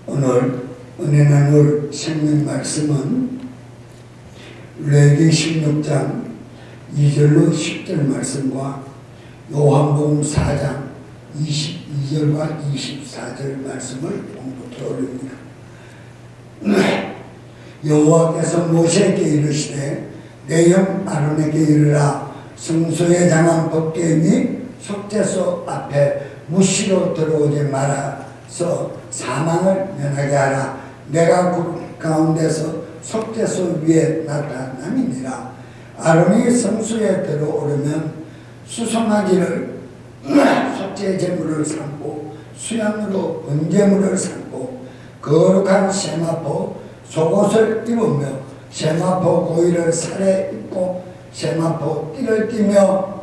오늘 은혜 나눌 생명 말씀은 레위기 16장 2절로 10절 말씀과 요한복음 4장 22절과 24절 말씀을 공독해 올립니다. 여호와께서 모세에게 이르시되 내 형 아론에게 이르라. 성소에 장한 법궤 및 속죄소 앞에 무시로 들어오지 말아서 사망을 면하게 하라. 내가 구름 가운데서 속죄소 위에 나타남이니라. 아론이 성소에 들어오려면 수송아지를 속죄 제물을 삼고 수양으로 번제물을 삼고 거룩한 세마포 속옷을 입으며 세마포 고이를 살에 입고 세마포 띠를 띠며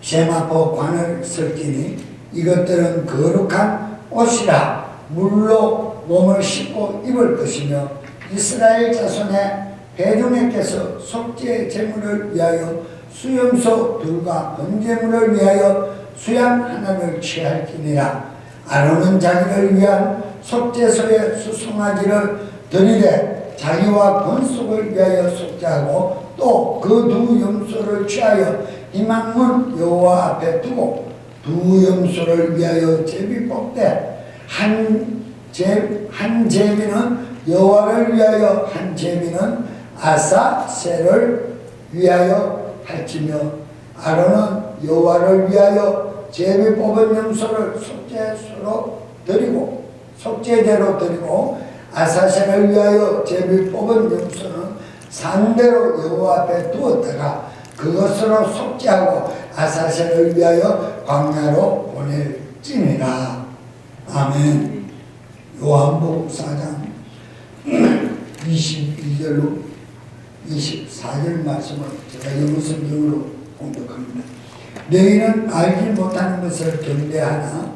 세마포 관을 설지니 이것들은 거룩한 옷이라. 물로 몸을 씻고 입을 것이며 이스라엘 자손의 회중에게서 속죄 제물을 위하여 수염소 둘과 번제물을 위하여 수양 하나를 취할지니라. 아론은 자기를 위한 속죄소의 수송아지를 드리되 자기와 번속을 위하여 속죄하고 또 그 두 염소를 취하여 이막문 여호와 앞에 두고 두 염소를 위하여 제비 뽑되 한 제비는 여호와를 위하여 한 제비는 아사셀을 위하여 할지며 아론은 여호와를 위하여 제비 뽑은 염소를 속죄제로 드리고 아사셀을 위하여 제비 뽑은 염소는 상대로 여호와 앞에 두었다가 그것으로 속죄하고 아사셀을 위하여 광야로 보낼지니라. 아멘. 요한복음 4장 22절로 24절 말씀을 제가 영어 성경으로 공독합니다. 너희는 알지 못하는 것을 경배하나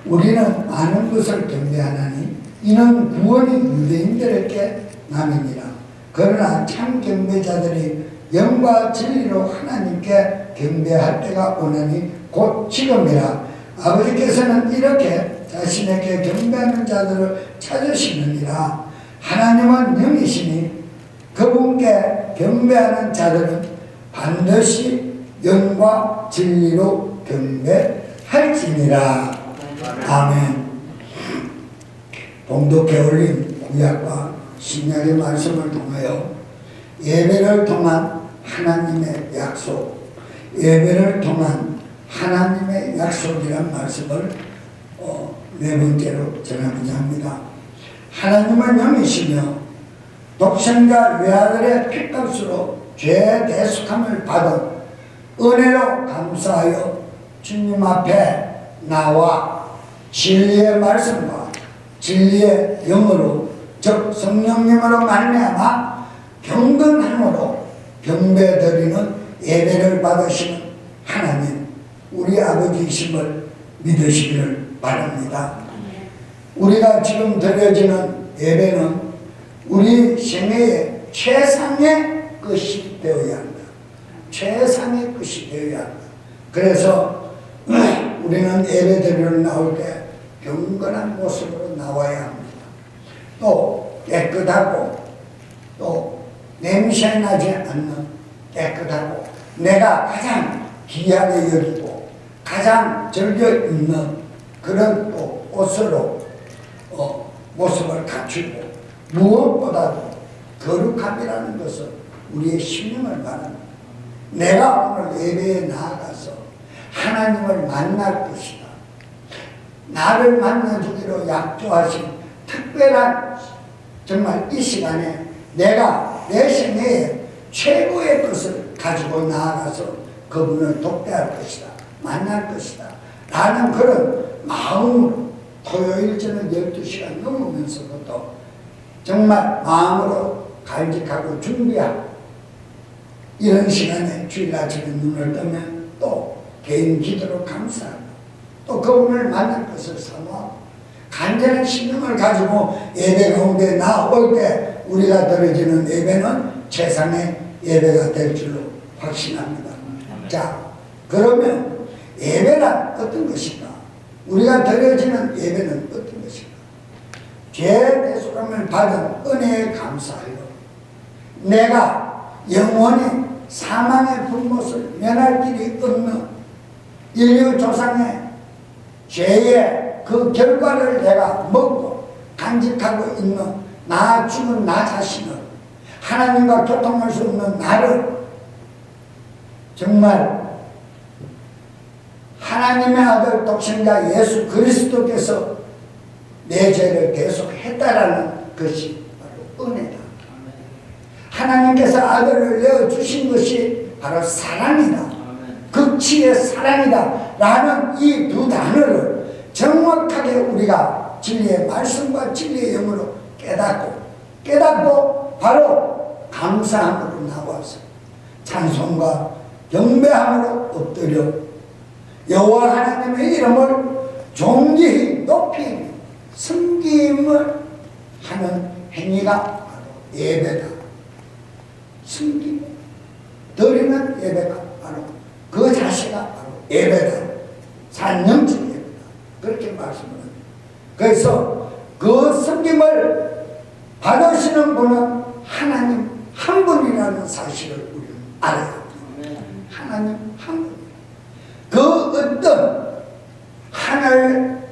우리는 아는 것을 경배하나니 이는 구원이 유대인들에게 남이니라. 그러나 참 경배자들이 영과 진리로 하나님께 경배할 때가 오나니 곧 지금이라. 아버지께서는 이렇게 자신에게 경배하는 자들을 찾으시느니라. 하나님은 영이시니 그분께 경배하는 자들은 반드시 영과 진리로 경배할지니라. 아멘. 봉독해 올린 구약과 신약의 말씀을 통하여 예배를 통한 하나님의 약속, 예배를 통한 하나님의 약속이란 말씀을 네 번째로 전하고자 합니다. 하나님은 영이시며 독생자 외아들의 피값으로 죄 대속함을 받은 은혜로 감사하여 주님 앞에 나와 진리의 말씀과 진리의 영으로 즉 성령님으로 말미암아 경건함으로 경배드리는 예배를 받으시는 하나님 우리 아버지이심을 믿으시기를 바랍니다. 우리가 지금 드려지는 예배는 우리 생애의 최상의 것이 되어야 한다. 최상의 것이 되어야 한다. 그래서 우리는 예배 드리러 나올 때 경건한 모습으로 나와야 합니다. 또 깨끗하고 또 냄새 나지 않는 깨끗하고 내가 가장 귀하게 여기고 가장 즐겨 입는 그런 또 옷으로 모습을 갖추고 무엇보다도 거룩함이라는 것은 우리의 신령을 말합니다. 내가 오늘 예배에 나아가서 하나님을 만날 것이다. 나를 만나주기로 약조하신 특별한 정말 이 시간에 내가 내 생애에 최고의 것을 가지고 나아가서 그분을 독대할 것이다. 만날 것이다. 라는 그런 마음으로 토요일 저녁 12시간 넘으면서부터 정말 마음으로 간직하고 준비하고 이런 시간에 주일 아침에 눈을 뜨면 또 개인 기도로 감사하고 또 그분을 만날 것을 사모하고 간절한 신념을 가지고 예배 가운데 나올 때 우리가 드려지는 예배는 최상의 예배가 될 줄로 확신합니다. 자, 그러면 예배란 어떤 것인가? 우리가 드려지는 예배는 어떤 것인가? 죄 대속함을 받은 은혜에 감사하여 내가 영원히 사망의 불못을 면할 길이 없는 인류 조상의 죄의 그 결과를 내가 먹고 간직하고 있는 나 죽은 나 자신을, 하나님과 교통할 수 없는 나를 정말 하나님의 아들 독생자 예수 그리스도께서 내 죄를 대속했다라는 것이 바로 은혜다. 하나님께서 아들을 내어주신 것이 바로 사랑이다. 극치의 사랑이다 라는 이 두 단어를 정확하게 우리가 진리의 말씀과 진리의 영으로 깨닫고 바로 감사함으로 나와서 찬송과 경배함으로 엎드려 여호와 하나님의 이름을 존귀히 높이 섬김을 하는 행위가 바로 예배다. 섬김, 드리는 예배가 바로 그 자체가 바로 예배다. 산영적 예배다. 그렇게 말씀을 합니다. 그래서 그 섬김을 받으시는 분은 하나님 한 분이라는 사실을 우리는 알아야 합니다. 하나님 한 분. 그 어떤 하늘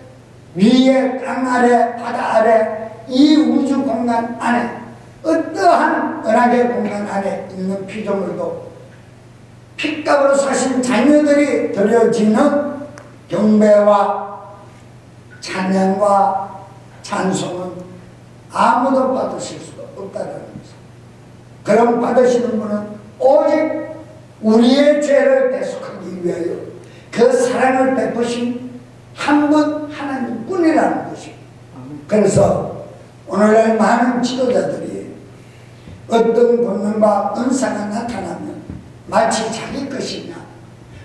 위에 땅 아래 바다 아래 이 우주 공간 안에 어떠한 은하계 공간 안에 있는 피조물도 핏값으로 사신 자녀들이 드려지는 경배와 찬양과 찬송은 아무도 받으실 수가 없다는 것입니다. 그럼 받으시는 분은 오직 우리의 죄를 대속하기 위하여 그 사랑을 베푸신 한 분 하나님뿐이라는 것입니다. 그래서 오늘날 많은 지도자들이 어떤 권능과 은사가 나타나면 마치 자기 것이냐,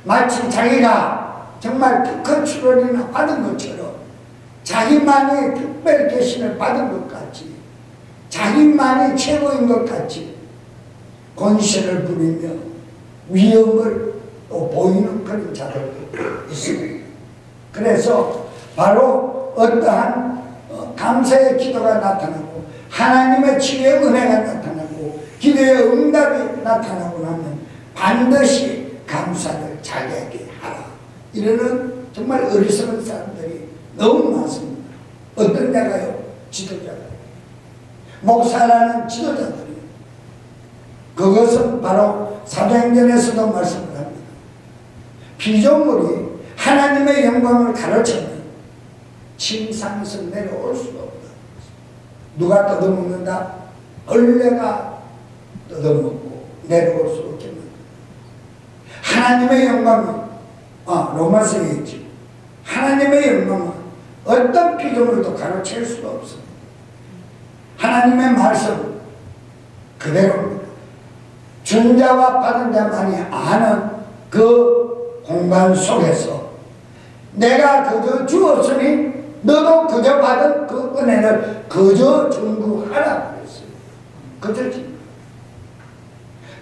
마치 자기가 정말 특허 출원이나 받은 것처럼 자기만이 특별 계신을 받은 것 같이, 자기만이 최고인 것 같이 권세를 부리며 위험을 또 보이는 그런 자들도 있습니다. 그래서 바로 어떠한 감사의 기도가 나타나고 하나님의 치유의 은혜가 나타나고 기도의 응답이 나타나고 나면 반드시 감사를 자기에게 하라. 이러는 정말 어리석은 사람들이 너무 많습니다. 어떤 자가요? 지도자가요. 목사라는 지도자들이. 그것은 바로 사도행전에서도 말씀을 합니다. 피조물이 하나님의 영광을 가로채면 침상에서 내려올 수가 없다. 누가 뜯어먹는다? 벌레가 뜯어먹고 내려올 수 없겠는가. 하나님의 영광은 로마서에 있지. 하나님의 영광은 어떤 피조물도 가로챌 수가 없습니다. 하나님의 말씀 그대로입니다. 준 자와 받은 자만이 아는 그 공간 속에서 내가 그저 주었으니 너도 그저 받은 그 은혜를 그저 증거하라 그랬어요. 그저 증거.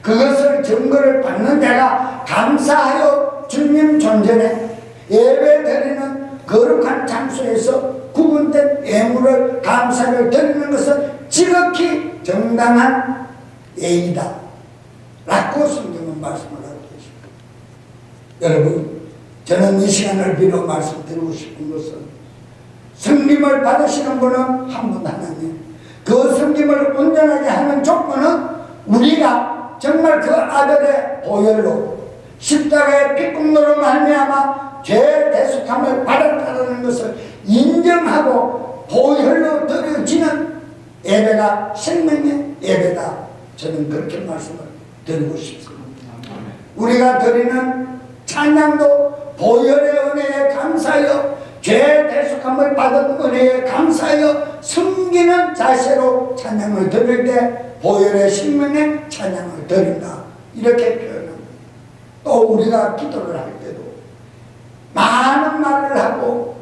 그것을 증거를 받는 자가 감사하여 주님 존전에 예배 드리는 거룩한 장소에서 구분된 예물을 감사를 드리는 것은 지극히 정당한 예의다 라고 성경은 말씀을 하고 계십니다. 여러분, 저는 이 시간을 빌어 말씀드리고 싶은 것은 성김을 받으시는 분은 한 분 하나님, 그 성김을 온전하게 하는 조건은 우리가 정말 그 아들의 보혈로 십자가의 피공로로 말미암아 죄 대속함을 받았다는 것을 인정하고 보혈로 드려지는 예배가 생명의 예배다. 저는 그렇게 말씀을 드리고 싶습니다. 우리가 드리는 찬양도 보혈의 은혜에 감사하여 죄 대속함을 받은 은혜에 감사하여 숨기는 자세로 찬양을 드릴 때 보혈의 생명의 찬양을 드린다. 이렇게 표현합니다. 또 우리가 기도를 할 때도 많은 말을 하고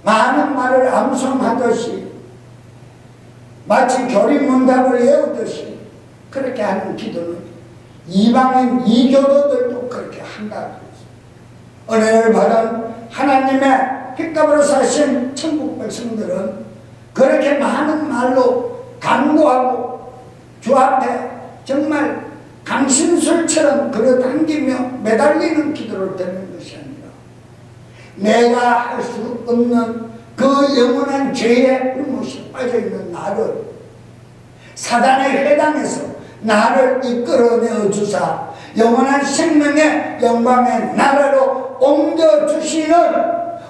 많은 말을 암송하듯이 마치 교리문답을 외우듯이 그렇게 하는 기도는 이방인 이교도들도 그렇게 한다고 했어요. 은혜를 받은 하나님의 핏값으로 사신 천국 백성들은 그렇게 많은 말로 간구하고 주 앞에 정말 강신술처럼 끌어당기며 매달리는 기도를 드리는 것이 아니라 내가 할 수 없는 그 영원한 죄에 불못이 빠져있는 나를 사단의 회당에서 나를 이끌어내어 주사 영원한 생명의 영광의 나라로 옮겨주시는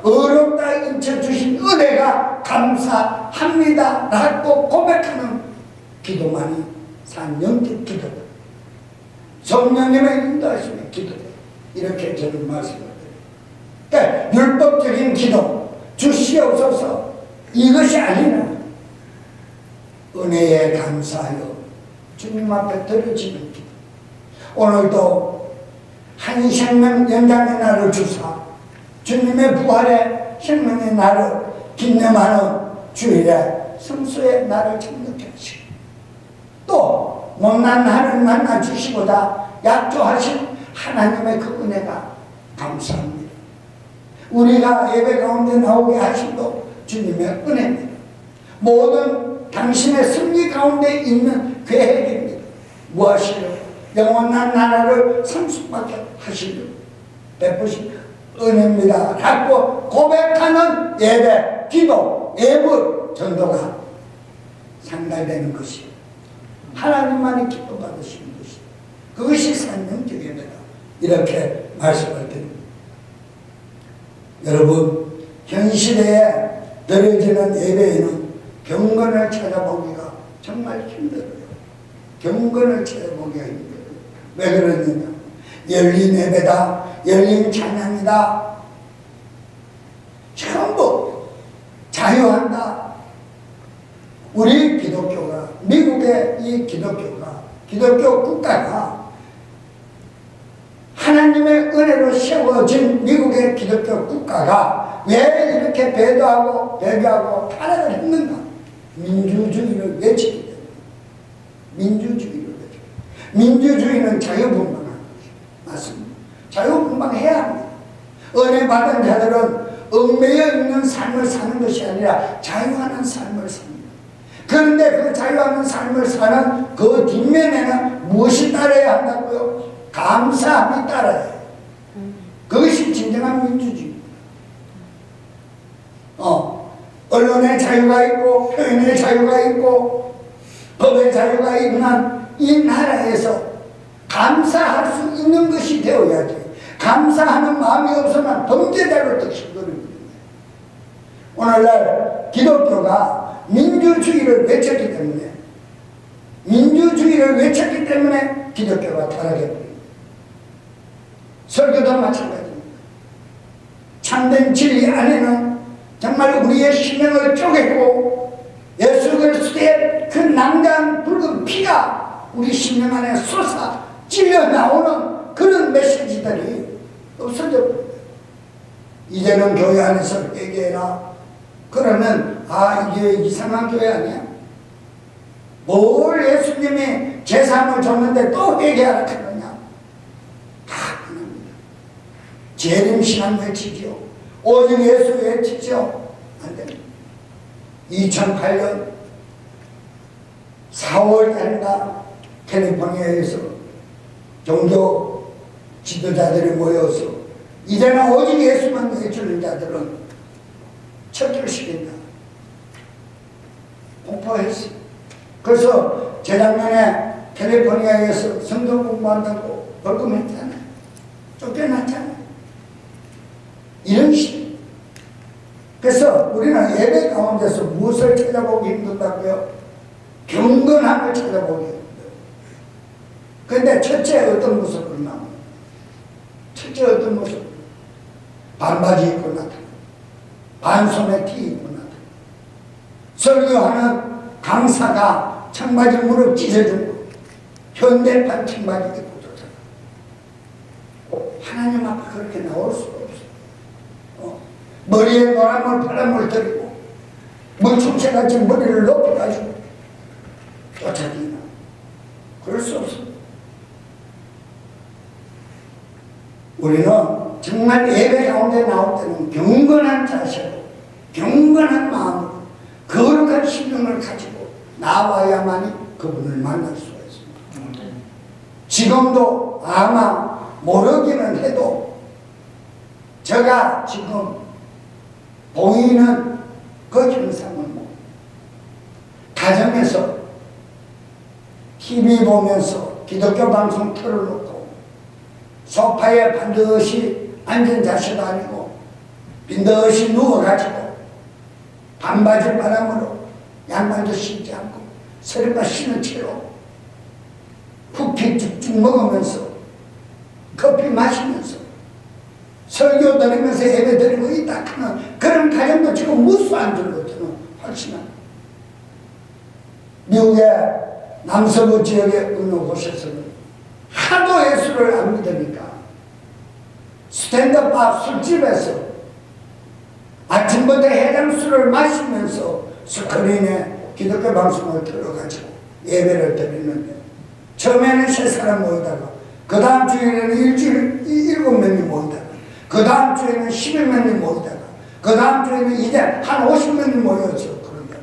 어렵다 인쳐주신 은혜가 감사합니다 라고 고백하는 기도만이 산 영적 기도다. 성령님의 인도하심의 기도다. 이렇게 저는 말씀을 드립니다. 그러니까 율법적인 기도 주시옵소서 이것이 아니라 은혜에 감사하여 주님 앞에 드려지는 기도. 오늘도 한 생명 연장의 날을 주사 주님의 부활의 생명의 날을 기념하는 주일에 성수의 날을 참석해 주시고 또 못난 날을 만나 주시보다 약조하신 하나님의 그 은혜가 감사합니다. 우리가 예배 가운데 나오게 하심도 주님의 은혜입니다. 모든 당신의 승리 가운데 있는 계획입니다. 무엇이요? 영원한 나라를 상속받게 하시려 베푸신 은혜입니다 라고 고백하는 예배, 기도, 예물, 전도가 상달되는 것이요 하나님만이 기뻐 받으시는 것이요 그것이 산영적 예배다 이렇게 말씀을 드립니다. 여러분 현 시대에 드려지는 예배에는 경건을 찾아보기가 정말 힘들어요. 경건을 찾아보기가 힘들어요. 왜 그러느냐? 열린 예배다, 열린 찬양이다, 전부 자유한다. 우리 기독교가, 미국의 이 기독교가, 기독교 국가가 하나님의 은혜로 세워진 미국의 기독교 국가가 왜 이렇게 배도하고 배교하고 타락을 했는가? 민주주의를 외치기 때문에. 민주주의를 외치기. 민주주의는 자유분방한 것이죠. 맞습니다. 자유분방해야 합니다. 은혜 받은 자들은 얽매여 있는 삶을 사는 것이 아니라 자유하는 삶을 삽니다. 그런데 그 자유하는 삶을 사는 그 뒷면에는 무엇이 따라야 한다고요? 감사함이 따라야 해요. 그것이 진정한 민주주의입니다. 언론의 자유가 있고 표현의 자유가 있고 법의 자유가 있는 이 나라에서 감사할 수 있는 것이 되어야지. 감사하는 마음이 없으면 범죄자로 떡신거립니다. 오늘날 기독교가 민주주의를 외쳤기 때문에 기독교가 타락해버립니다. 설교도 마찬가지입니다. 참된 진리 안에는 정말 우리의 심령을 쪼개고 예수 그리스도의 그 낭장 붉은 피가 우리 심령 안에 솟아 찔려 나오는 그런 메시지들이 없어져 버립니다. 이제는 교회 안에서 회개해라. 그러면 이게 이상한 교회 아니야? 뭘 예수님이 제사함을 줬는데 또 회개하라 하느냐? 다 그럽니다. 재림신앙 외치지요. 오직 예수 외치지요. 안 됩니다. 2008년 4월 달인가 캘리포니아에서 종교 지도자들이 모여서 이제는 오직 예수만 외치는 자들은 척결시킨다. 공포했어요. 그래서 재작년에 캘리포니아에서 성경 공부한다고 벌금했잖아요. 쫓겨났잖아요. 이런 식. 그래서 우리는 예배 가운데서 무엇을 찾아보기 힘들다고요? 경건함을 찾아보기 힘들어요. 그런데 첫째 어떤 모습을 나옵니다. 첫째 어떤 모습? 반바지 입고 나타나. 반소매 티 입고 나타나. 설교하는 강사가 청바지 무릎 찢어주고 현대판 청바지 입고 쫓아가. 하나님 앞에 그렇게 나올 수가 없어. 머리에 노란물 파란물 들이고 물총새같이 머리를 높여가지고 쫓아다니나. 그럴 수 없습니다. 우리는 정말 예배 가운데 나올 때는 경건한 자세로 경건한 마음으로 거룩한 성령을 가지고 나와야만이 그분을 만날 수가 있습니다. 지금도 아마 모르기는 해도 제가 지금 보이는 그 현상은 가정에서 TV 보면서 기독교 방송 틀어놓고 소파에 반드시 앉은 자세도 아니고 빈듯이 누워가지고 반바지 바람으로 양말도 신지 않고 서리바 신은 채로 쿠키 쭉쭉 먹으면서 커피 마시면서 설교 들으면서 예배 드리고 있다 하는 그런 가정도 지금 무수한 줄로 저는 확신합니다. 미국의 남서부 지역의 어느 곳에서는 하도 예수를 안 믿으니까 스탠드바 술집에서 아침부터 해장술을 마시면서 스크린에 기독교 방송을 들어가지고 예배를 드리는데 처음에는 3사람 모이다가 그 다음 주에는 일주일 7명이 모이다가 그 다음 주에는 11명이 모이다가 그 다음 주에는 이제 한 50명이 모였어. 그런데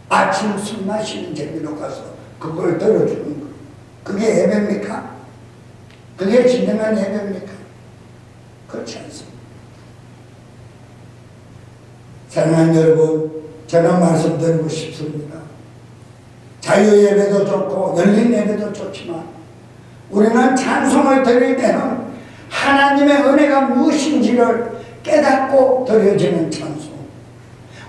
아침 술 마시는 재미로 가서 그걸 들어주는 거. 그게 예배입니까? 그게 진정한 예배입니까? 그렇지 않습니다. 사랑하는 여러분, 저는 말씀드리고 싶습니다. 자유예배도 좋고 열린 예배도 좋지만 우리는 찬송을 드릴 때는 하나님의 은혜가 무엇인지를 깨닫고 드려지는 찬송.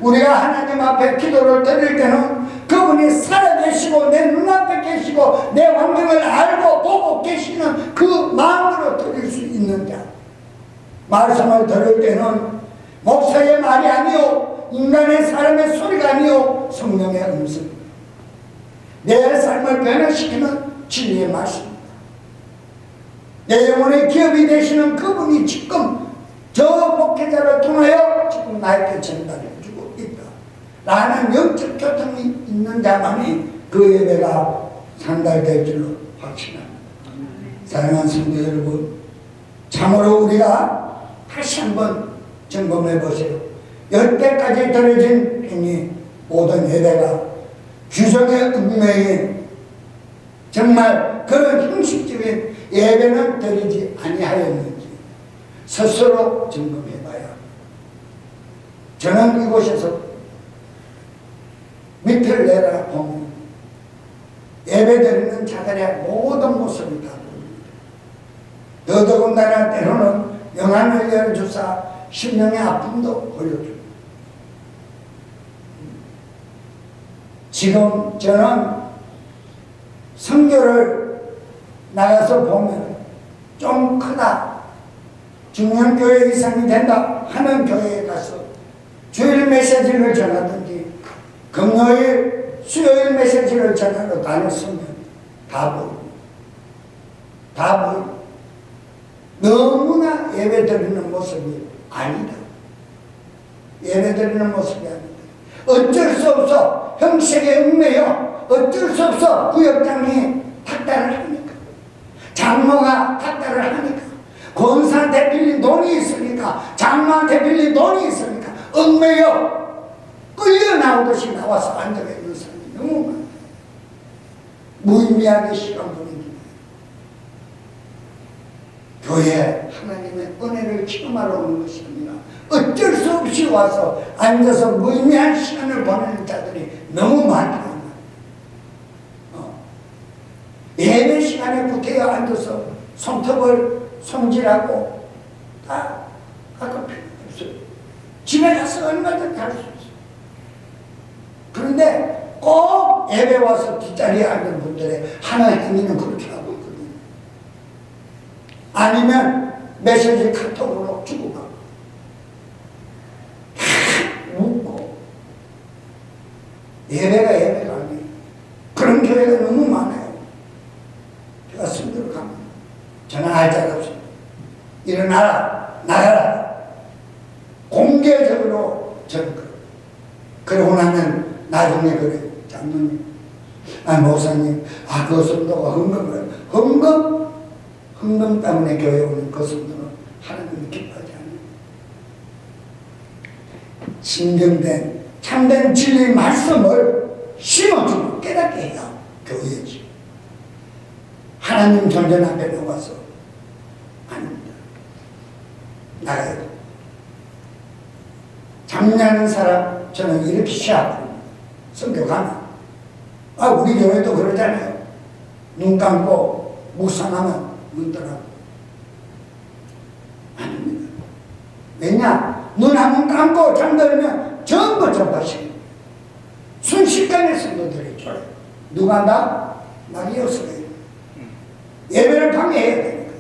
우리가 하나님 앞에 기도를 드릴 때는 그분이 살아계시고 내 눈앞에 계시고 내 환경을 알고 보고 계시는 그 마음으로 드릴 수 있는 자. 말씀을 들을 때는 목사의 말이 아니요 인간의 사람의 소리가 아니요 성령의 음성입니다. 내 삶을 변화시키는 진리의 말씀입니다. 내 영혼의 기업이 되시는 그분이 지금 저 목회자를 통하여 지금 나에게 전달해 주고 있다 라는 영적 교통이 있는 자만이 그 예배가 상달될 줄로 확신합니다. 사랑하는 성도 여러분, 참으로 우리가 다시 한번 점검해 보세요. 여태까지 드려진 행위 모든 예배가 규정의 운명인 정말 그런 형식적인 예배는 드리지 아니하였는지 스스로 점검해 봐야 합니다. 저는 이곳에서 밑을 내려 보면 예배 드리는 자들의 모든 모습이 다 보입니다. 더더군다나 때로는 영안을 열어주사 심령의 아픔도 보여줍니다. 지금 저는 선교를 나가서 보면 좀 크다, 중년교회 이상이 된다 하는 교회에 가서 주일 메시지를 전하든지 금요일, 수요일 메시지를 전하러 다녔으면 다 보입니다. 다 보입니다. 너무나 예배드리는 모습이 아니다. 예배드리는 모습이 아니다. 어쩔 수 없어. 형식에 얽매여 어쩔 수 없어. 구역장이 탁달을 하니까, 장로가 탁달을 하니까, 권사한테 빌린 돈이 있으니까, 장로한테 빌린 돈이 있으니까 얽매여 끌려 나오듯이 나와서 앉아 있는 사람이 너무 많아요. 무의미하게 시간 보내는 교회 하나님의 은혜를 체험하러 오는 것이 아니라 어쩔 수 없이 와서 앉아서 무의미한 시간을 보내는 자들이 너무 많다. 예배 시간에 구태여 앉아서 손톱을 손질하고 다 아까 필요 없어요. 집에 가서 얼마든지 할 수 있어요. 그런데 꼭 예배 와서 뒷자리에 앉은 분들의 하나 행위는 그렇게 하고 있거든요. 아니면 메시지 카톡으로 주고 가고 묻고 예배가 아니에요. 그런 교회가 너무 많아요. 제가 순대로 가면 저는 알 자가 없어요. 일어나라, 나가라. 공개적으로 저는 그러고 나면 나중에 그래. 장로님, 목사님, 그 성도가 헌금 때문에 교회 오는 그 성도는 하나님을 기뻐하지 않아요. 신경된 참된 진리 말씀을 심어주고 깨닫게 해야 교회지. 하나님 존재 앞에 나와서 아닙니다. 나가야 돼. 잠자는 사람 저는 이렇게 시합합니다. 성교 가나. 우리 교회도 그러잖아요. 눈 감고 묵상하면 눈 떠나고. 아닙니다. 왜냐? 눈 한 번 감고 잠들면 전부 접하시고 순식간에 성도들이 졸아요. 누가 한다? 말이 없어요. 예배를 방해해야 되니까.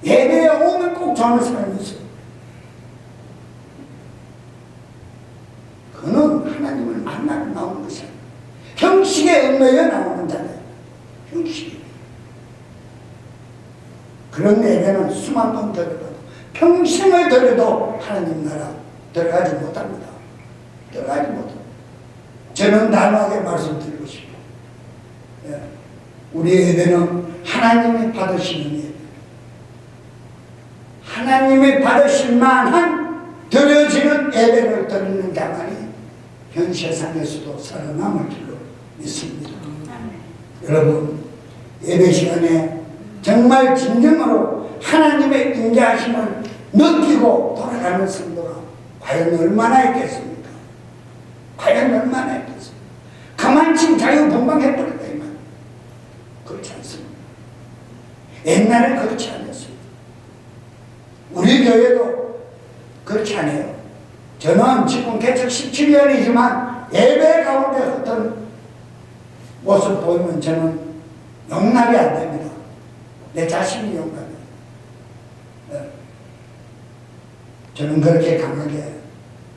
예배에 오면 꼭 좋아하는 사람이 있어요. 그는 하나님을 만나러 나오는 것이야. 형식에 얽매여 나오는 자네. 형식에. 그런 예배는 수만 번 들어도 평생을 들어도 하나님 나라 들어가지 못합니다. 들어가지 못합니다. 저는 단호하게 말씀드리고 싶어요. 우리 예배는 하나님이 받으시는 예배. 하나님이 받으실 만한 드려지는 예배를 드리는 자만이 현 세상에서도 살아남을 줄로 믿습니다. 여러분, 예배 시간에 정말 진정으로 하나님의 임재하심을 느끼고 돌아가는 성도가 과연 얼마나 있겠습니까? 과연 얼마나 있겠습니까? 그만큼 자유분방해버렸다 이 말. 그렇지 않습니다. 옛날엔 그렇지 않았습니다. 우리 교회도 그렇지 않아요. 저는 지금 개척 17년이지만 예배 가운데 어떤 모습 보이면 저는 용납이 안 됩니다. 내 자신이 용납이. 저는 그렇게 강하게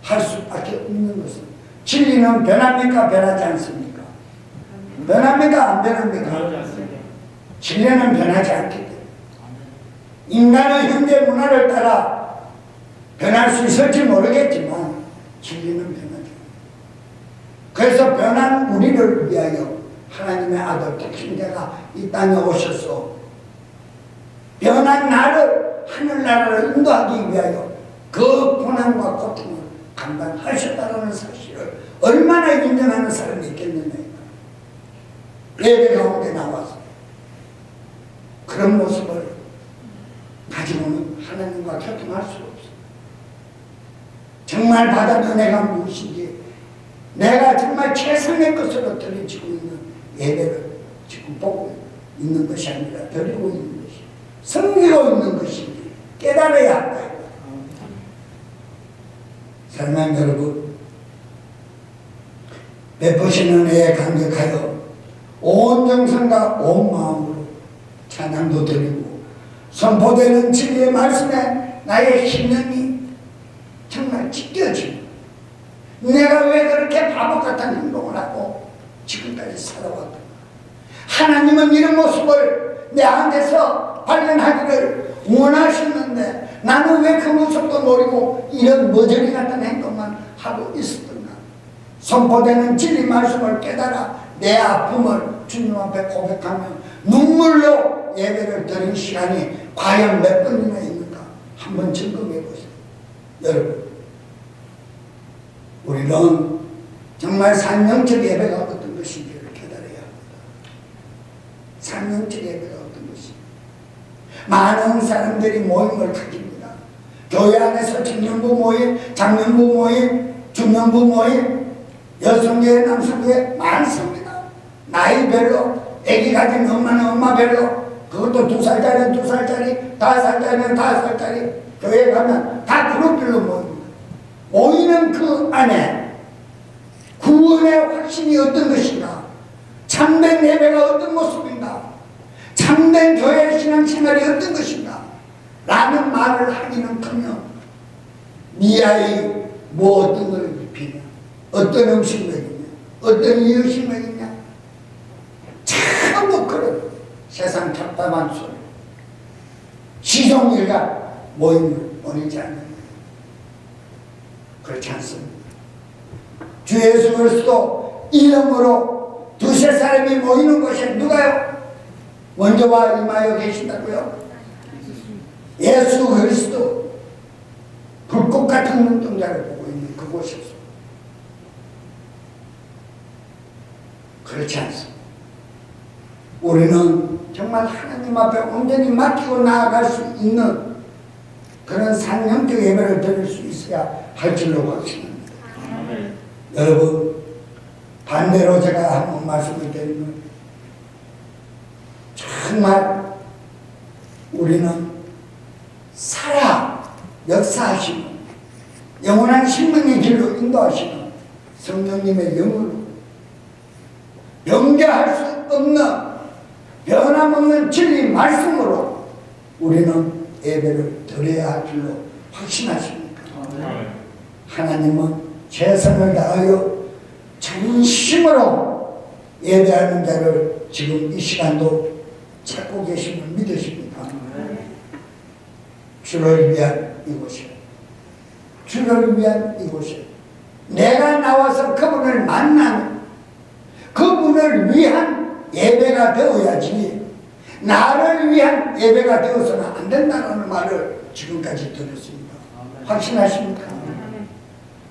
할 수밖에 없는 것은 진리는 변합니까? 변하지 않습니까? 변합니까? 안 변합니까? 진리는 변하지 않기 때문에 인간은 현대 문화를 따라 변할 수 있을지 모르겠지만 진리는 변하지. 그래서 변한 우리를 위하여 하나님의 아들 독생자가 이 땅에 오셔서 변한 나를 하늘나라를 인도하기 위하여 그 고난과 고통을 감당하셨다는 사실을 얼마나 인정하는 사람이 있겠느냐. 예배 가운데 나와서 그런 모습을 가지고는 하나님과 교통할 수 없어. 정말 받은 은혜가 무엇인지 내가 정말 최선의 것으로 드려지고 있는 예배를 지금 보고 있는 것이 아니라 드리고 있는 것이 섬기고 있는 것인지 깨달아야 한다. 사랑하는 여러분, 베푸시는 은혜에 감격하여 온 정성과 온 마음으로 찬양도 드리고 선포되는 진리의 말씀에 나의 심령이 정말 찢겨지고 내가 왜 그렇게 바보 같은 행동을 하고 지금까지 살아왔던가. 하나님은 이런 모습을 내한테서 발견하기를 원하셨는데 나는 왜 그 모습도 모르고 이런 머저리 같은 행동만 하고 있었던가. 선포되는 진리 말씀을 깨달아 내 아픔을 주님 앞에 고백하며 눈물로 예배를 드린 시간이 과연 몇 번이나 있는가 한번 점검해 보세요. 여러분, 우리는 정말 산영적 예배가 어떤 것인지를 깨달아야 합니다. 산영적 예배가 어떤 것인지. 많은 사람들이 모임을 가집니다. 교회 안에서 청년부 모임, 장년부 모임, 중년부 모임, 여성교회, 남성교회 많습니다. 나이별로, 애기 가진 엄마는 엄마별로, 그것도 2살짜리는 2살짜리, 5살짜리는 5살짜리, 교회 가면 다 그룹별로 모입니다. 모이는 그 안에 구원의 확신이 어떤 것인가, 참된 예배가 어떤 모습인가, 참된 교회 신앙생활이 어떤 것인가 라는 말을 하기는커녕 네 아이 뭐 어떤 걸 입히냐, 어떤 음식 먹이냐, 어떤 이유식 먹이냐, 전부 그런 세상 잡담한 소리, 시종일관 모임을 보내지 않는 거예요. 그렇지 않습니다. 주 예수 그리스도 이름으로 두세 사람이 모이는 곳에 누가요? 먼저와 임하여 계신다고요? 예수 그리스도 불꽃 같은 눈동자를 보고 있는 그곳에서 그렇지 않습니다. 우리는 정말 하나님 앞에 온전히 맡기고 나아갈 수 있는 그런 상형적 예배를 드릴 수 있어야 할 줄로 확신합니다. 여러분, 반대로 제가 한번 말씀을 드리면 정말 우리는 살아 역사하시는 영원한 생명의 길로 인도하시는 성령님의 영으로 변개할 수 없는 변함없는 진리 말씀으로 우리는 예배를 드려야 할 줄로 확신하십니까? 하나님은 최선을 다하여 전심으로 예배하는 자를 지금 이 시간도 찾고 계심을 믿으십니까? 주를 위한 이곳이에요. 주를 위한 이곳이에요. 내가 나와서 그분을 만나는 그분을 위한 예배가 되어야지 나를 위한 예배가 되어서는 안 된다는 말을 지금까지 들었습니다. 확신하십니까?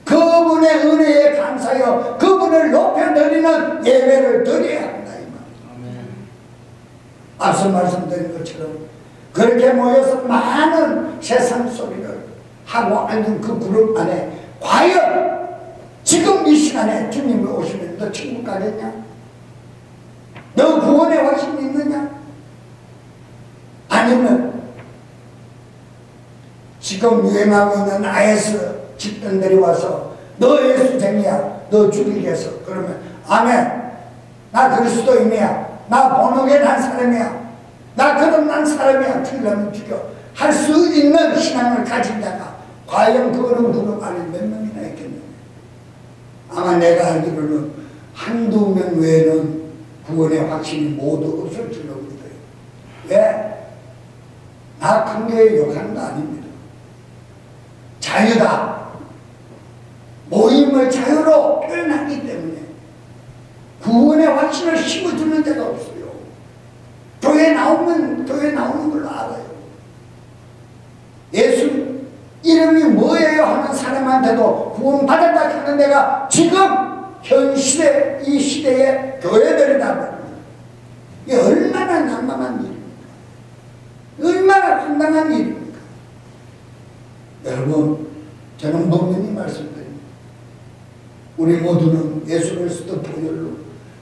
그분의 은혜에 감사하여 그분을 높여드리는 예배를 드려야 한다 이 말입니다. 앞서 말씀드린 것처럼 그렇게 모여서 많은 세상 소리를 하고 앉은 그 그룹 안에 과연 지금 이 시간에 주님이 오시면 너 천국 가겠냐? 너 구원의 확신이 있느냐? 아니면 지금 유행하고 있는 IS 집단들이 와서 너 예수쟁이야, 너 죽이겠어. 그러면 아멘, 나 그리스도인이야, 나 본업에 난 사람이야, 나 그럼 난 사람이야, 죽이려면 죽여 할 수 있는 신앙을 가진 자가 과연 그거는 그룹 안에 몇 명이나 있겠느냐? 아마 내가 알기로는 한두 명 외에는 구원의 확신이 모두 없을 줄로 믿어요. 왜? 나 큰 교회 욕하는 거 아닙니다. 자유다. 모임을 자유로 표현하기 때문에 구원의 확신을 심어주는 데가 없어요. 교회 나오는 걸로 알아요. 예수 이름이 뭐예요 하는 사람한테도 구원받았다 하는 데가 지금 현 시대, 이 시대의 교회들이다. 이게 얼마나 난감한 일입니까? 얼마나 황당한 일입니까? 여러분, 저는 분명히 말씀드립니다. 우리 모두는 예수 그리스도 보혈로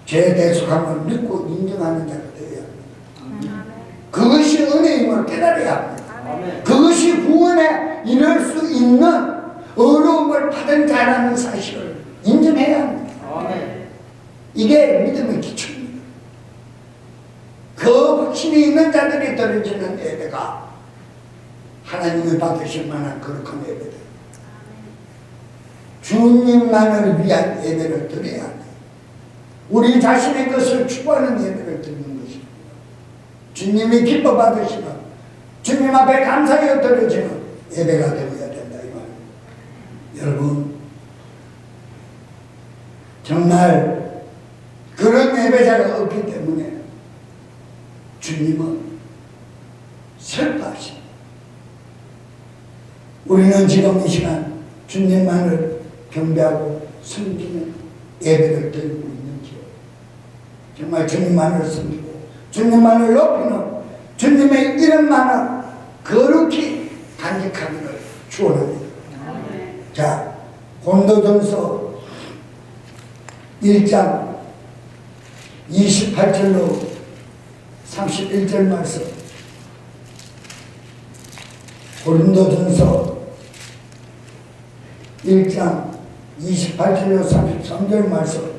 죄 대속함을 믿고 인정하는 자가 되어야 합니다. 그것이 은혜임을 깨달아야 합니다. 그것이 구원에 이를 수 있는 어려움을 받은 자라는 사실을 인정해야 합니다. 이게 믿음의 기초입니다. 그 확신이 있는 자들이 드려지는 예배가 하나님이 받으실 만한 거룩한 예배다. 주님만을 위한 예배를 드려야 합니다. 우리 자신의 것을 추구하는 예배를 드리는 것입니다. 주님이 기뻐 받으시는, 주님 앞에 감사하여 드려지는 예배가 되어야 된다 이 말입니다. 여러분, 정말 그런 예배자가 없기 때문에 주님은 슬퍼하십니다. 우리는 지금 이 시간 주님만을 경배하고 섬기는 예배를 드리고 있는지요? 정말 주님만을 섬기고 주님만을 높이는 주님의 이름만을 거룩히 간직하기를 축원합니다. 자, 고린도전서 1장 28절로 31절 말씀. 고린도전서 1장 28절로 33절 말씀.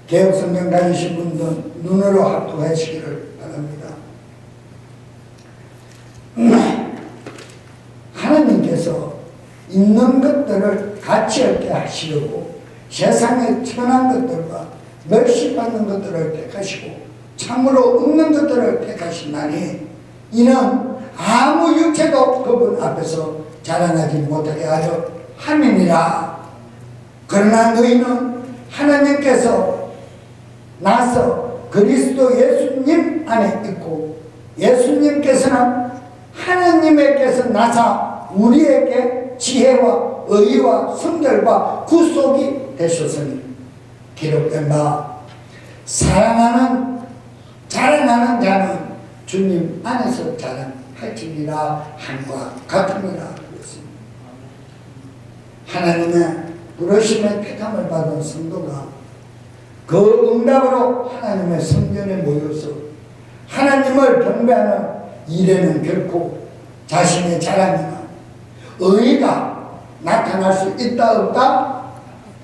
개혁성경 가지신 분들은 눈으로 합독하시기를 바랍니다. 하나님께서 있는 것들을 가치 없게 하시려고 세상의 천한 것들과 멸시받는 것들을 택하시고 참으로 없는 것들을 택하시나니 이는 아무 육체도 그분 앞에서 자랑하지 못하게 하려 함이니라. 그러나 너희는 하나님께서 나서 그리스도 예수님 안에 있고 예수님께서는 하나님께서 나사 우리에게 지혜와 의와 성결과 구속이 되셨으니 기록된 바 자랑하는 자는 주님 안에서 자랑할지니라 함과 같으니라 그랬습니다. 하나님의 부르심의 택함을 받은 성도가 그 응답으로 하나님의 성전에 모여서 하나님을 경배하는 일에는 결코 자신의 자랑이나 의의가 나타날 수 있다 없다?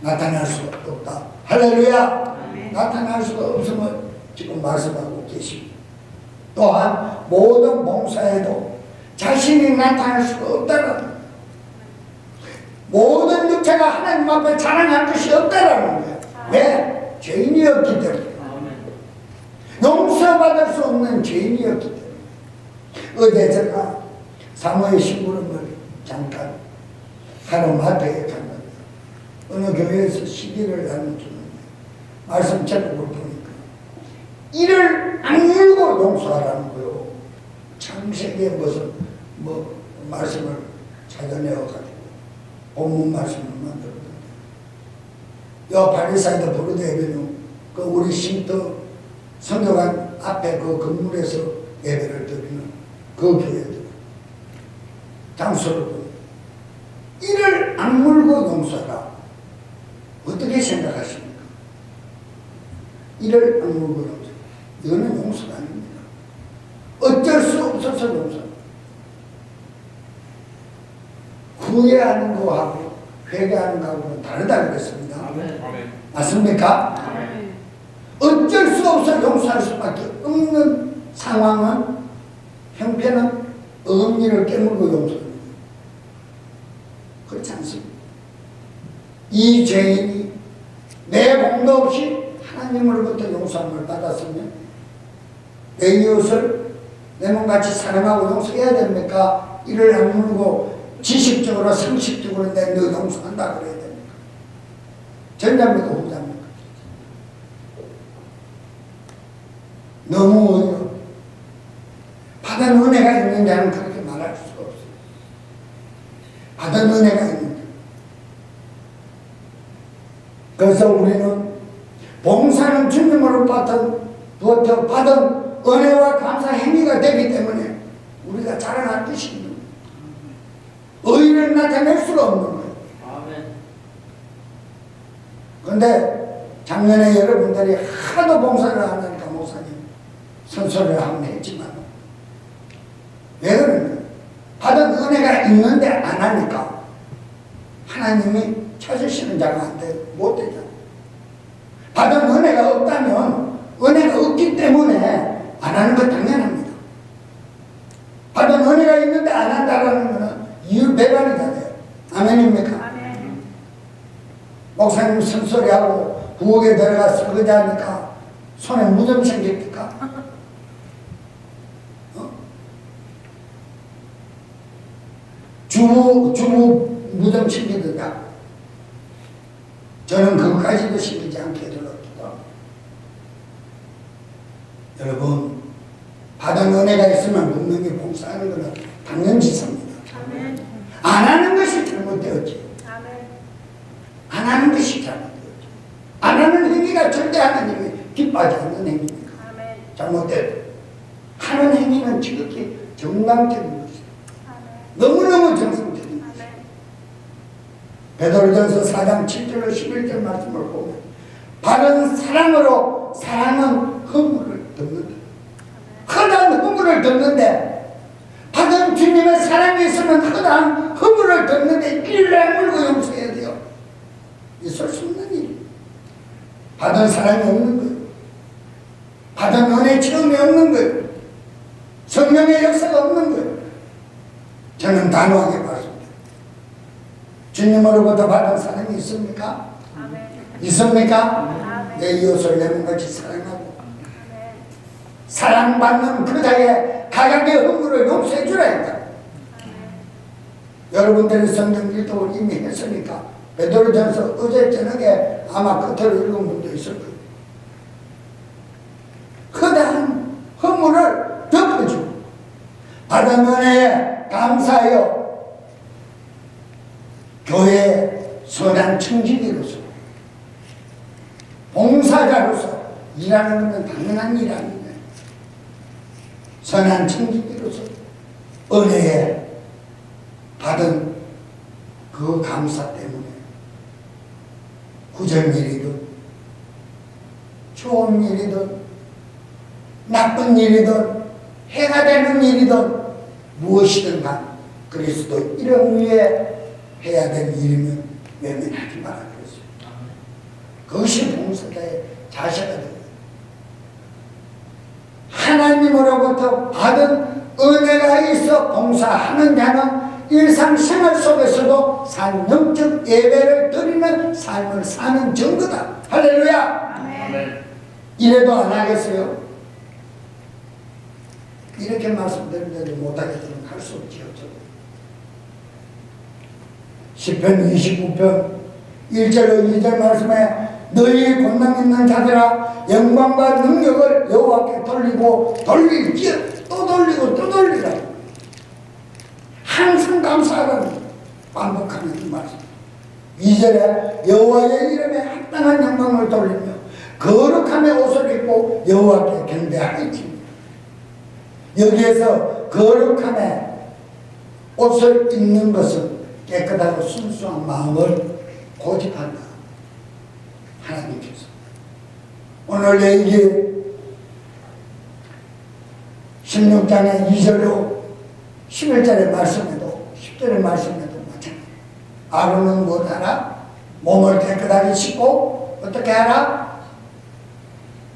나타날 수 없다. 할렐루야. 나타날 수가 없음을 지금 말씀하고 계십니다. 또한 모든 봉사에도 자신이 나타날 수가 없다는 거예요. 모든 육체가 하나님 앞에 자랑할 것이 없다라는 거예요. 왜? 죄인이었기 때문에. 용서받을 수 없는 죄인이었기 때문에. 어제 제가 사모의 심부름을 잠깐 하러 마트에 갔는데 어느 교회에서 시기를 나눠주는데 말씀 제목을 보니까 이를 악물고 용서하라는 거요. 창세기에 무슨 말씀을 찾아내어가지고 본문 말씀을 만들었는데 여 바리사이드 브루데베뉴 그 우리 쉼터 성교관 앞에 그 건물에서 예배를 드리는 그 교회들 장소를 보니 이를 악물고 용서하라. 어떻게 생각하십니까? 이를 악물고 용서. 이거는 용서가 아닙니다. 어쩔 수 없어서 용서. 후회하는 거하고 회개하는 거하고는 다르다 그랬습니다. 맞습니까? 어쩔 수 없어 용서할 수밖에 없는 상황은 형편은 어금니를 깨물고 용서합니다. 그렇지 않습니다. 이 죄인이 내 공도 없이 하나님으로부터 용서함을 받았으면 내 이웃을 내 몸같이 사랑하고 용서해야 됩니까? 이를 악물고 지식적으로 상식적으로 내 너 용서한다 그래야 됩니까? 전자입니까 후자입니까? 너무 어려워. 받은 은혜가 있는 자는 그렇게 말할 수가 없어요. 받은 은혜가 있는 자. 그래서 우리는 봉사는 주님으로부터 받은 은혜와 감사 행위가 되기 때문에 우리가 자랑할 것이 있는 거예요. 의의를 나타낼 수가 없는 거예요. 그런데 작년에 여러분들이 하도 봉사를 안 하니까 목사님 선서를 한번 했지만 왜 그러냐? 받은 은혜가 있는데 안 하니까 하나님이 찾으시는 자가 안 돼, 못 되잖아. 받은 은혜가 없다면 은혜가 없기 때문에 안 하는 건 당연합니다. 받은 은혜가 있는데 안 한다라는 것은 이율배반이잖아요. 아멘입니까? 아멘. 목사님 선소리하고 부엌에 들어가 설거지하니까 손에 무좀 생깁니까? 주부 무덤 챙기든가 저는 그것까지도 챙기지 않게 되었기도 합니다. 여러분 받은 은혜가 있으면 분명히 봉사하는 것은 당연지사입니다. 안 하는 것이 잘못되었지. 안 하는 것이 잘못되었지. 안 하는 행위가 절대 하나님이 기뻐하지 않는 행위니까 잘못되었다. 하는 행위는 지극히 정당적인 것이다. 너무너무 정성적인 것이다. 베드로전서 4장 7절 11절 말씀을 보면 바른 사랑으로 사랑은 허물을 덮는다. 허다한 허물을 덮는데 받은 주님의 사랑이 있으면 허다한 허물을 덮는데 이를 악물고 용서해야 돼요. 있을 수 없는 일이에요. 받은 사랑이 없는 거예요. 받은 은혜 체험이 없는 거예요. 성령의 역사가 없는 거예요. 저는 단호하게 말씀드립니다. 주님으로부터 받은 사랑이 있습니까? 아멘. 있습니까? 아멘. 내 이웃을 내 몸같이 사랑하고 아멘. 사랑받는 그 자의 가각의 허물을 용서해 주라 했다. 여러분들이 성경 일독을 이미 했으니까 베드로전서 어제 저녁에 아마 끝으로 읽은 분도 있을 거예요. 허다한 허물을 덮어주고 받은 은혜에 감사하여 교회의 선한 청지기로서 봉사자로서 일하는 것은 당연한 일 아니냐. 선한 청지기로서 은혜에 받은 그 감사 때문에 구정일이든 좋은 일이든 나쁜 일이든 해가 되는 일이든 무엇이든 간 그리스도 이름 위에 해야 될 일이면 외면하지 마라 그랬습니다. 그것이 봉사자의 자세가 됩니다. 하나님으로부터 받은 은혜가 있어 봉사하는 자는 일상생활 속에서도 영적 예배를 드리는 삶을 사는 증거다. 할렐루야. 아멘. 이래도 안 하겠어요? 이렇게 말씀드리는데도 못하겠으면 할 수 없지요. 시편 29편 1절로 2절 말씀에 너희 권능 있는 자들아 영광과 능력을 여호와께 돌리고 돌릴지 또 돌리고 또 돌리라. 항상 감사하라는 반복하는 이 말씀. 2절에 여호와의 이름에 합당한 영광을 돌리며 거룩함의 옷을 입고 여호와께 경배하겠지. 여기에서 거룩함의 옷을 입는 것은 깨끗하고 순수한 마음을 고집한다. 하나님께서 오늘 내일이 16장의 2절로 11절의 말씀에도 10절의 말씀에도 마찬가지예요. 아론은 뭐하라? 몸을 깨끗하게 씻고 어떻게 하라?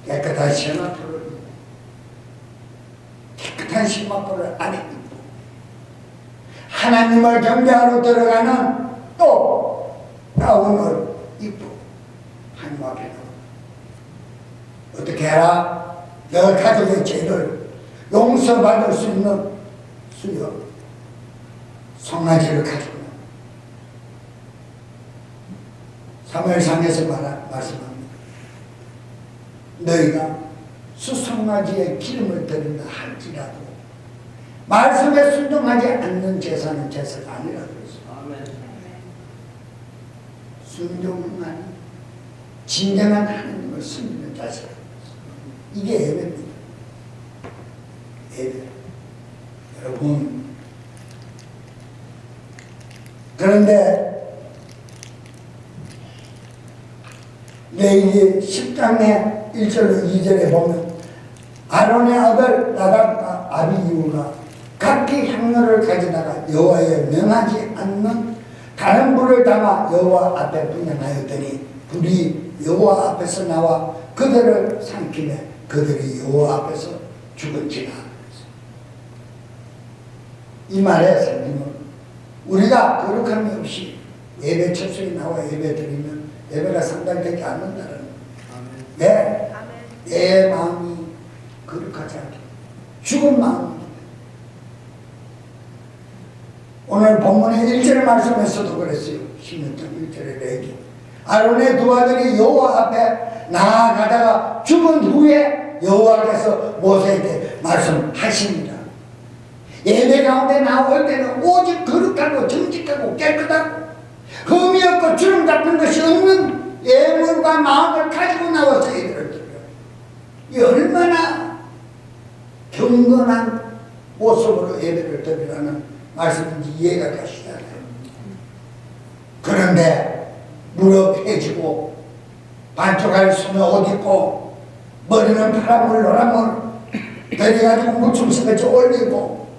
깨끗한 세마포를 입고 깨끗한 세마포를 안에 입고 하나님을 경배하러 들어가는 또 가운을 입고 하나님 앞에 나와 어떻게 해라? 너 가족의 죄를 용서받을 수 있는 수여 송아지를 가지고 사무엘상에서 말씀합니다. 너희가 수송아지의 기름을 드린다 할지라도 말씀에 순종하지 않는 제사는 제사가 아니라 그랬어요. 순종하는 진정한 하나님을 섬기는 자세. 이게 예배입니다. 예배. 여러분, 그런데 레위기 10장의 1절로 2절에 보면 아론의 아들 나답과 아비후가 각기 향로를 가져다가 여호와에 명하지 않는 다른 불을 담아 여호와 앞에 분양하였더니 불이 여호와 앞에서 나와 그들을 삼키매 그들이 여호와 앞에서 죽은지라. 이 말의 생김은 우리가 거룩함이 없이 예배 처소에 나와 예배 드리면 예배가 상달되지 않는다는 거예요. 왜? 내 마음이 거룩하지 않게 죽은 마음입니다. 오늘 본문의 1절 말씀에서도 그랬어요. 16장 1절에 레위기 아론의 두 아들이 여호와 앞에 나아가다가 죽은 후에 여호와께서 모세에게 말씀하십니다. 예배 가운데 나올 때는 오직 거룩하고 정직하고 깨끗하고 흠이 없고 주름 잡힌 것이 없는 예물과 마음을 가지고 나와서 예배를 드려요. 이 얼마나 경건한 모습으로 예배를 드리라는 말씀인지 이해가 가시잖아요. 그런데 무릎 해지고 반쪽알 소매 옷 입고 머리는 파란물 노란물 내려가지고 무춤석을 올리고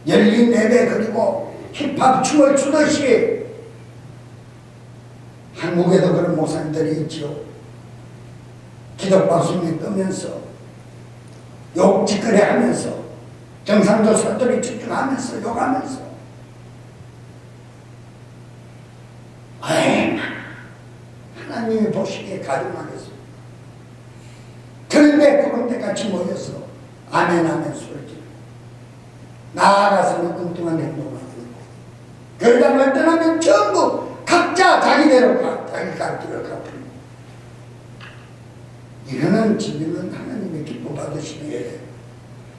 열린 예배 그리고 힙합 춤을 추듯이 한국에도 그런 목사님들이 있죠. 기독방송에 뜨면서 욕짓거리 하면서 정상도 사투리 집중하면서 욕하면서 하나님이 보시기에 가증하겠습니다. 그런데 그런데 같이 모여서 아멘 아멘 소리를 나아가서는 엉뚱한 행동을 하고 그러다 말떠나면 전부 각자 자기대로 자기 갈 길을 가버립니다. 이거는 진정한 하나님의 기뻐 받으시는 예배,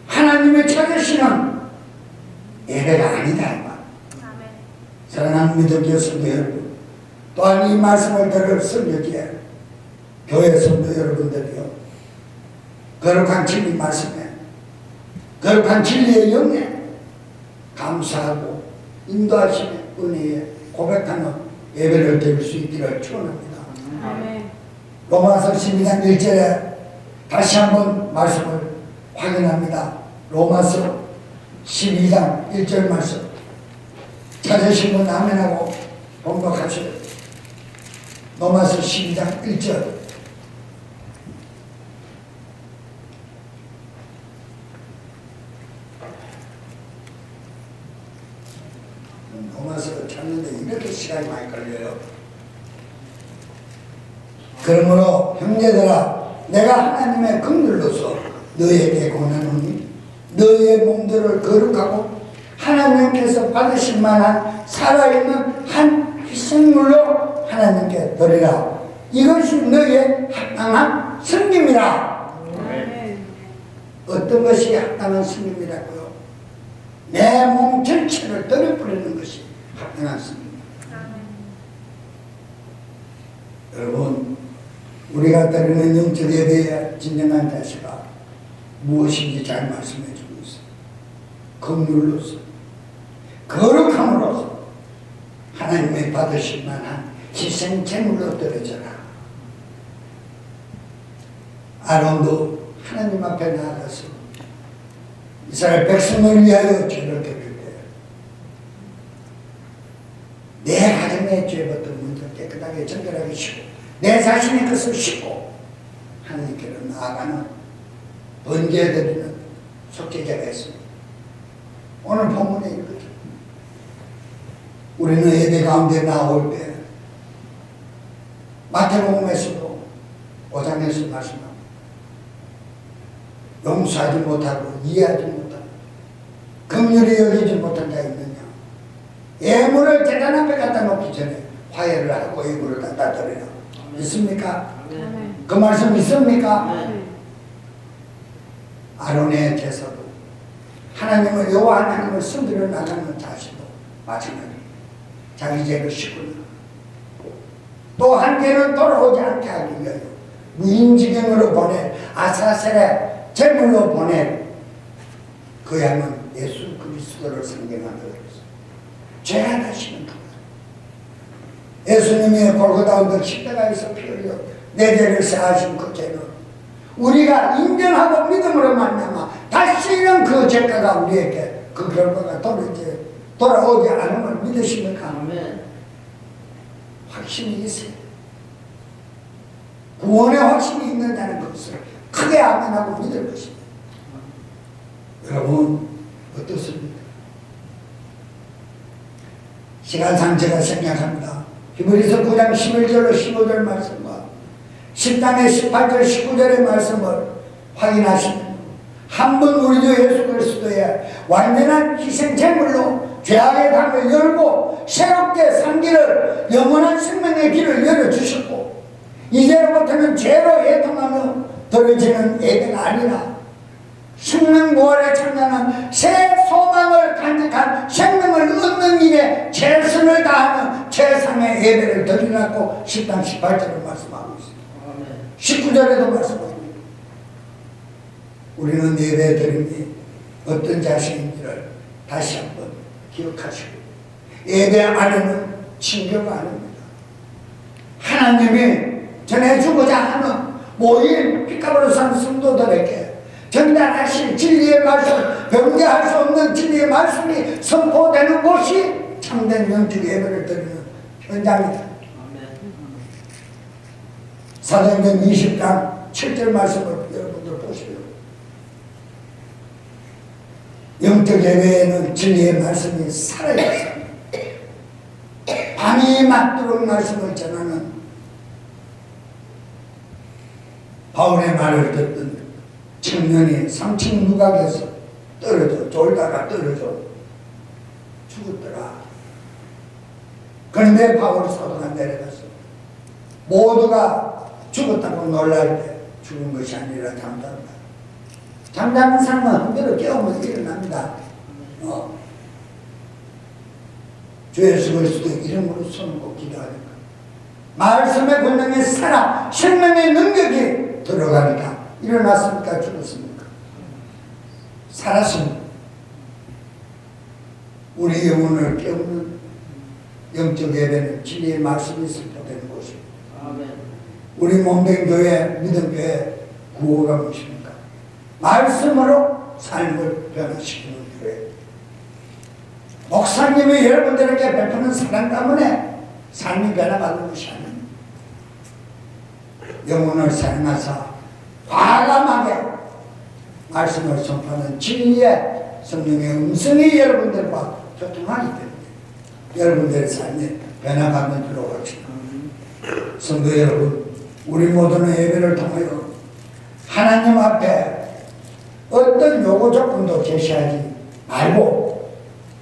하나님의 찾으시는 예배가 아니다 이 말. 사랑하는 믿음의 성도 여러분, 또한 이 말씀을 들을 성도에 교회 성도 여러분들이요, 거룩한 진리 말씀에, 거룩한 진리의 영에 감사하고 인도하심의 은혜에 고백하는 예배를 드릴 수 있기를 축원합니다. 아멘. 로마서 12장 1절에 다시 한번 말씀을 확인합니다. 로마서 12장 1절 말씀 찾으신 분 아멘하고 봉독하세요. 로마서 12장 1절. 로마서 찾는데 이렇게 시간이 많이 걸려요. 그러므로 형제들아, 내가 하나님의 긍휼로서 너에게 권하노니 너의 몸들을 거룩하고 하나님께서 받으실 만한 살아있는 한 희생물로 하나님께 드리라. 이것이 너의 합당한 승림이라. 아멘. 어떤 것이 합당한 승림이라고요? 내 몸 전체를 드려버리는 것이 합당한 승림입니다. 여러분, 우리가 드리는 영적 예배의 진정한 자세가 무엇인지 잘 말씀해 주고 있어요. 긍휼로서, 거룩함으로써 하나님의 받으실 만한 희생 제물로 드려져라. 아론도 하나님 앞에 나아가서 이스라엘 백성을 위하여 죄를 드릴 때 내 가정의 죄부터 먼저 깨끗하게 정결하게 씻고 내 자신의 것을 씻고 하나님께로 나아가는 번제드리는 속죄제가 있습니다. 오늘 본문에 이거죠. 우리는 예배 가운데 나올 때 마태복음에서도 5장에서 말씀합니다. 용서하지 못하고 이해하지 못하고 긍휼히 여기지 못한 자 있느냐. 예물을 제단 앞에 갖다 놓기 전에 화해를 하고 예물을 갖다 드리라. 있습니까? 아멘. 그 말씀 있습니까? 아멘. 아론의 제사도 하나님을 여호와 하나님을 섬기려 나가는 자신도 마찬가지입니다. 자기 죄를 씻고 또 한 개는 돌아오지 않게 하기 위하여 무인지경으로 보낼 아사셀의 제물로 보낼 그 양은 예수 그리스도를 상징하는 것입니다. 죄가 다시는 그것. 예수님이 골고다 언덕 십자가에서 피 흘려 내 죄를 사하신 그 죄는 우리가 인정하고 믿음으로 만나면 다시는 그 죄가가 우리에게 그 결과가 돌아오지 않음을 믿으십니까? 아멘. 확신이 있어요. 구원의 확신이 있는 자는 그것을 크게 아멘하고 믿을 것입니다. 여러분 어떻습니까? 시간상 제가 생각합니다. 히브리서 9장 11절로 15절 말씀과 10장의 18절 19절의 말씀을 확인하시면 한 번 우리 주 예수 그리스도의 완전한 희생 제물로 죄악의 담을 열고 새롭게 산 길을 영원한 생명의 길을 열어주셨고 이제로부터는 죄로 애통하며 더러지는 예배가 아니라 생명부활에 참여하는 새 소망을 간직한 생명을 얻는 일에 최선을 다하는 최상의 예배를 드리라고 10장 18절을 말씀하고 있습니다. 19절에도 말씀합니다. 우리는 예배 드림이 어떤 자식인지를 다시 한번 기억하시고 예배 안에는 친교가 아닙니다. 하나님이 전해주고자 하는 모인 피값으로 산 성도들에게 전달하신 진리의 말씀, 변개할 수 없는 진리의 말씀이 선포되는 곳이 참된 영적 예배를 드리는 현장이다. 사도행전 20장 7절 말씀을 여러분들 보시면 영적 예배에는 진리의 말씀이 살아있습니다. 밤이 맞도록 말씀을 전하는 바울의 말을 듣던 청년이 3층 누각에서 떨어져 졸다가 떨어져 죽었더라. 그런데 바울 사도가 내려가서 모두가 죽었다고 놀랄 때 죽은 것이 아니라 잠단다. 잠자는 사람은 한대로 깨우면 일어납니다. 주 예수 그리스도 이름으로 손을 꼭 기도하니까 말씀의 권능에 살아 생명의 능력이 들어가니까 일어났습니까? 죽었습니까? 살았습니다. 우리 영혼을 깨우는 영적 예배는 진리의 말씀이 선포되는 곳입니다. 우리 몸된 교회, 믿음 교회 구호가 무엇입니까? 말씀으로 삶을 변화시키는 교회. 목사님이 여러분들에게 베푸는 사랑 때문에 삶이 변화받는 것이 아닙니다. 영혼을 사랑하사 과감하게 말씀을 선포하는 진리의 성령의 음성이 여러분들과 교통하기 때문에 여러분들의 삶이 변화받는 줄로 확신합니다. 성도 여러분, 우리 모두는 예배를 통하여 하나님 앞에 어떤 요구 조건도 제시하지 말고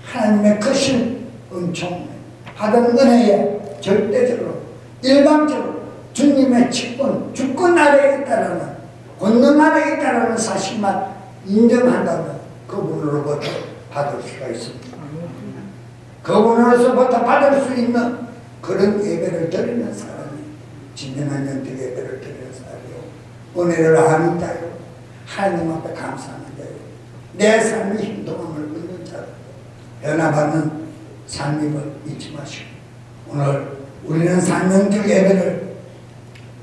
하나님의 크신 은총 받은 은혜에 절대적으로 일방적으로 주님의 주권 아래에 있다라는 권능 아래에 있다라는 사실만 인정한다면 그분으로부터 받을 수가 있습니다. 그분으로부터 받을 수 있는 그런 예배를 드리는 사람이 진정한 영적 예배를 드리는 사람이요, 은혜를 아는 자요, 하나님 앞에 감사하는 자요, 내 삶의 힘동함을 얻는 자요, 변화받는 삶임을 잊지 마시고 오늘 우리는 산영적 예배를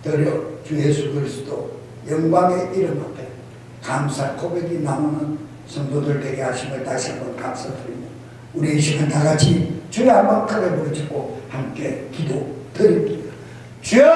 드려 주 예수 그리스도 영광의 이름 앞에 감사 고백이 나오는 성도들 되게 하심을 다시 한번 감사드립니다. 우리 이 시간 다 같이 주여 한번 크게 부르짖고 함께 기도 드립니다. 주여!